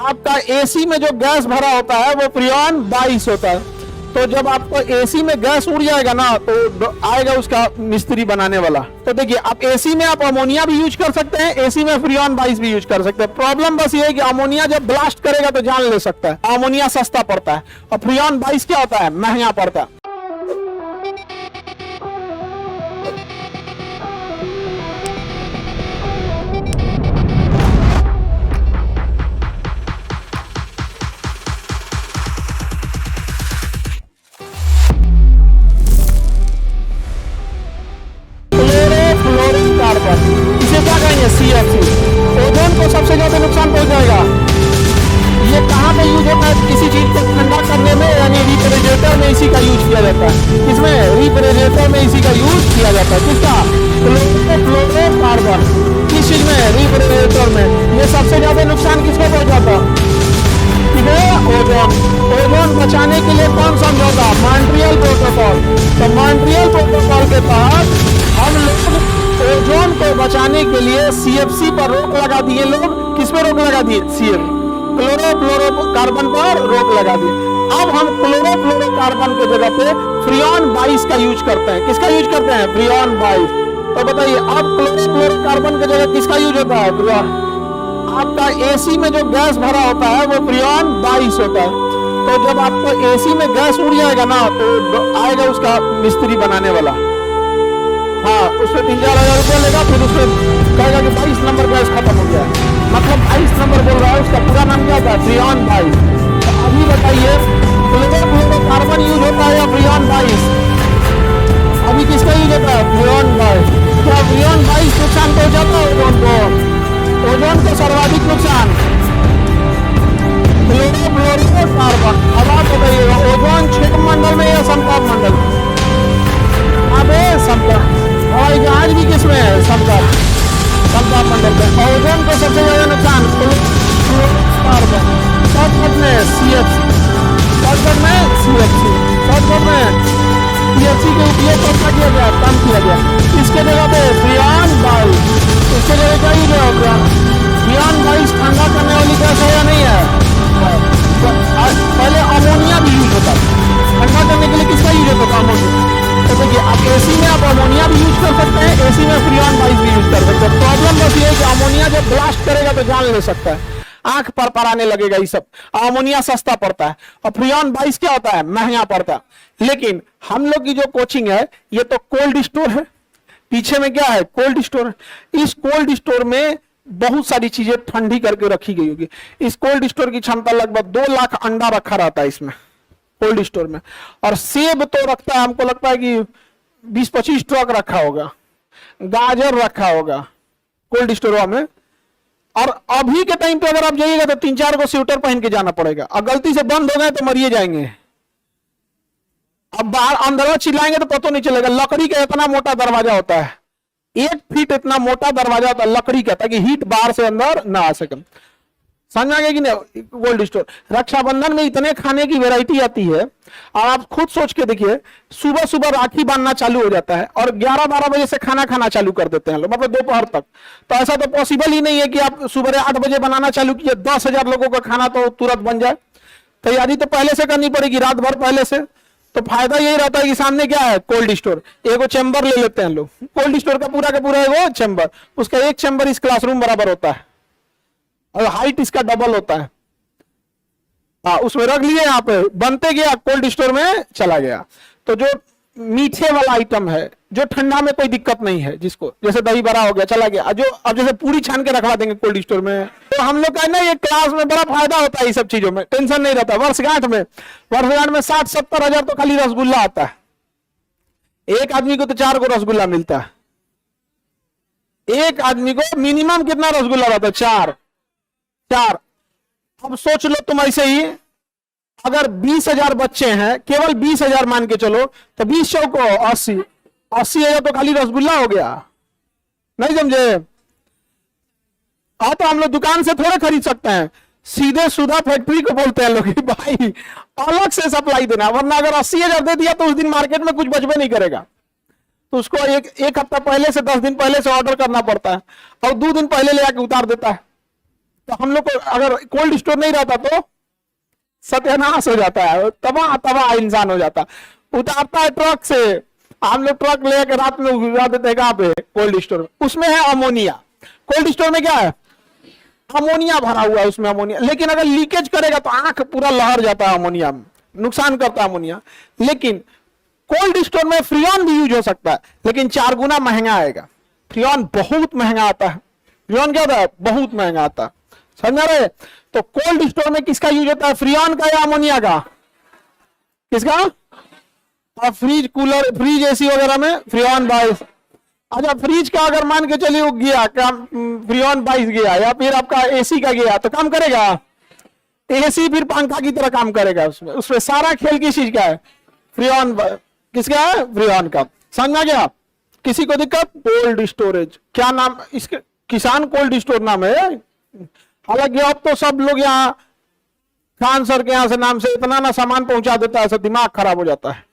आपका एसी में जो गैस भरा होता है वो फ्रीऑन 22 होता है। तो जब आपको एसी में गैस उड़ जाएगा ना तो आएगा उसका मिस्त्री बनाने वाला। तो देखिए आप एसी में आप अमोनिया भी यूज कर सकते हैं, एसी में फ्रीऑन 22 भी यूज कर सकते हैं। प्रॉब्लम बस ये है कि अमोनिया जब ब्लास्ट करेगा तो जान ले सकता है, अमोनिया सस्ता पड़ता है और फ्रीऑन 22 क्या होता है, महंगा पड़ता है। इसे क्या कहेंगे, CFC। ओजोन को सबसे ज्यादा नुकसान पहुंचाएगा। ये कहाँ पे यूज होता है, किसी चीज को ठंडा करने में, यानी रिफ्रिजरेटर में इसी का यूज किया जाता है। इसमें रिफ्रिजरेटर में इसी का यूज किया जाता है। किसका, क्लोरोफ्लोरोकार्बन। किस चीज में, रिफ्रिजरेटर में। ये सबसे ज्यादा नुकसान किसको पहुंचाता है, ओजोन। ओजोन बचाने के लिए कौन समझौता, मॉन्ट्रियल प्रोटोकॉल। तो मॉन्ट्रियल प्रोटोकॉल के तहत हम लोग ओजोन को बचाने के लिए CFC पर रोक लगा दिए। लोग किस पर रोक लगा दिए, CFC, क्लोरोफ्लोरोकार्बन पर रोक लगा दिए। अब हम क्लोरोफ्लोरोकार्बन के जगह पे फ्रीऑन 22 का यूज करते हैं। किसका यूज करते हैं, फ्रीऑन 22। तो बताइए अब क्लोरोफ्लोरोकार्बन की जगह किसका यूज होता है, फ्रीऑन। आपका एसी में जो गैस भरा होता है वो फ्रीऑन 22 होता है। तो जब आपको एसी में गैस उड़ जाएगा ना तो आएगा उसका मिस्त्री बनाने वाला। हाँ, उसमें 3-4 हजार रुपया लेगा, फिर उसमें कहेगा कि 22 नंबर गैस खत्म हो गया, मतलब 22 नंबर बोल रहा है। उसका पूरा नाम क्या होता है, फ्रीऑन 22। तो अभी बताइए क्लोरोफ्लोरोकार्बन यूज होता है या फ्रीऑन 22, अभी किसका यूज होता है, फ्रीऑन 22। क्या फ्रीऑन 22 नुकसान पहुंचाता है ओजोन को, ओजोन को सर्वाधिक नुकसान क्लोरोफ्लोरोकार्बन। अब आप बताइएगा ओजोन क्षेत्र मंडल में या समताप मंडल, अबे समताप। हवाई जहाज भी किसमें है, समताप मंडल में। ओजोन को सबसे ज्यादा नुकसान क्लोरोफ्लोरोकार्बन। शॉर्टकट में CFC, शॉर्टकट में CFC, शॉर्टकट में CFC के उपयोग को किया गया, कम किया गया। इसके जगह पे फ्रीऑन 22, इसके जगह क्या यूज होगा, फ्रीऑन 22 ठंडा करने वाली गैस है या नहीं है। पहले अमोनिया भी यूज होता है ठंडा करने के लिए, किसका यूज होता है, अमोनिया। तो देखिए आप एसी में आप अमोनिया भी यूज कर सकते हैं, एसी में फ्रीऑन 22 भी यूज कर सकते हैं। प्रॉब्लम बस ये है कि अमोनिया जब ब्लास्ट करेगा तो जान ले सकता है, आंख पर पराने लगेगा ये सब। अमोनिया सस्ता पड़ता है और फ्रीऑन 22 क्या होता है, महंगा पड़ता है। लेकिन हम लोग की जो कोचिंग है ये तो कोल्ड स्टोर है, पीछे में क्या है, कोल्ड स्टोर। इस कोल्ड स्टोर में बहुत सारी चीजें ठंडी करके रखी गई होगी। इस कोल्ड स्टोर की क्षमता लगभग 2 लाख अंडा रखा रहता है इसमें, कोल्ड स्टोर में। और सेब तो रखता है, हमको लगता है कि 20-25 ट्रक रखा होगा, गाजर रखा होगा कोल्ड स्टोर में। और अभी के टाइम पे अगर आप जाइएगा तो 3-4 को स्वेटर पहन के जाना पड़ेगा, और गलती से बंद हो गए तो मरिए जाएंगे। अब बाहर अंदर चिल्लाएंगे तो पता नहीं चलेगा। लकड़ी का इतना मोटा दरवाजा होता है, 1 फीट इतना मोटा दरवाजा होता है लकड़ी का, ताकि हीट बाहर से अंदर ना आ सके। समझ आ गया कि नहीं। कोल्ड स्टोर, रक्षाबंधन में इतने खाने की वैरायटी आती है, और आप खुद सोच के देखिए, सुबह सुबह राखी बांधना चालू हो जाता है और 11-12 बजे से खाना खाना चालू कर देते हैं लोग, मतलब दोपहर तक। तो ऐसा तो पॉसिबल ही नहीं है कि आप सुबह 8 बजे बनाना चालू कीजिए, 10,000 लोगों का खाना तो तुरंत बन जाए। तैयारी तो पहले से करनी पड़ेगी, रात भर पहले से। तो फायदा यही रहता है कि सामने क्या है, कोल्ड स्टोर। एगो चैम्बर ले लेते हैं लोग, कोल्ड स्टोर का पूरा एगो चैम्बर, उसका एक चैम्बर इस क्लासरूम बराबर होता है और हाइट इसका डबल होता है। हाँ, उसमें रख लिए, यहाँ पे बनते गया, कोल्ड स्टोर में चला गया। तो जो मीठे वाला आइटम है, जो ठंडा में कोई दिक्कत नहीं है, जिसको जैसे दही बड़ा हो गया चला गया, जो अब जैसे पूरी छान के रखवा देंगे कोल्ड स्टोर में। तो हम लोग का ना ये क्लास में बड़ा फायदा होता है, ये सब चीजों में टेंशन नहीं रहता। वर्षगांठ में 60-70 हजार तो खाली रसगुल्ला आता है, एक आदमी को तो 4 को रसगुल्ला मिलता है। एक आदमी को मिनिमम कितना रसगुल्ला रहता है, 4। अब सोच लो तुम ऐसे ही, अगर 20,000 बच्चे हैं, केवल 20,000 मान के चलो, तो 20 चौको 80,000 तो खाली रसगुल्ला हो गया। नहीं समझे। हाँ, तो हम लोग दुकान से थोड़े खरीद सकते हैं, सीधे सुधा फैक्ट्री को बोलते हैं लोग, भाई अलग से सप्लाई देना, वरना अगर 80,000 दे दिया तो उस दिन मार्केट में कुछ बचबे नहीं करेगा। तो उसको एक हफ्ता पहले से 10 दिन पहले से ऑर्डर करना पड़ता है, और 2 दिन पहले ले आके उतार देता है। तो हम लोग को अगर कोल्ड स्टोर नहीं रहता तो सत्यानाश हो जाता है, तबाह तबाह इंसान हो जाता। उतारता है ट्रक से, हम लोग ट्रक लेकर रात में उगा देते हैं कहाँ पे, कोल्ड स्टोर में। उसमें है अमोनिया, कोल्ड स्टोर में क्या है, अमोनिया भरा हुआ है उसमें, अमोनिया। लेकिन अगर लीकेज करेगा तो आंख पूरा लहर जाता है, अमोनिया नुकसान करता है अमोनिया। लेकिन कोल्ड स्टोर में फ्रियोन भी यूज हो सकता है, लेकिन 4 गुना महंगा आएगा। फ्रियोन बहुत महंगा आता है, फ्रियोन क्या होता है, बहुत महंगा आता है, समझ रहे। तो कोल्ड स्टोर में किसका यूज होता है, फ्रियोन का या अमोनिया का, किसका। और फ्रिज कूलर फ्रिज एसी वगैरह में फ्रियोन 22। अच्छा फ्रिज का अगर मान के चलिए वो गया क्या, फ्रियोन 22 गया, या फिर आपका एसी का गया तो काम करेगा, एसी फिर पंखा की तरह काम करेगा। उसमें सारा खेल किस चीज का है, फ्रियोन किसका है, फ्रियोन का। समझ गया। किसी को दिक्कत, कोल्ड स्टोरेज क्या नाम इसके, किसान कोल्ड स्टोर नाम है। हालांकि अब तो सब लोग यहाँ खान सर के यहाँ से नाम से इतना ना सामान पहुंचा देता है, सब दिमाग खराब हो जाता है।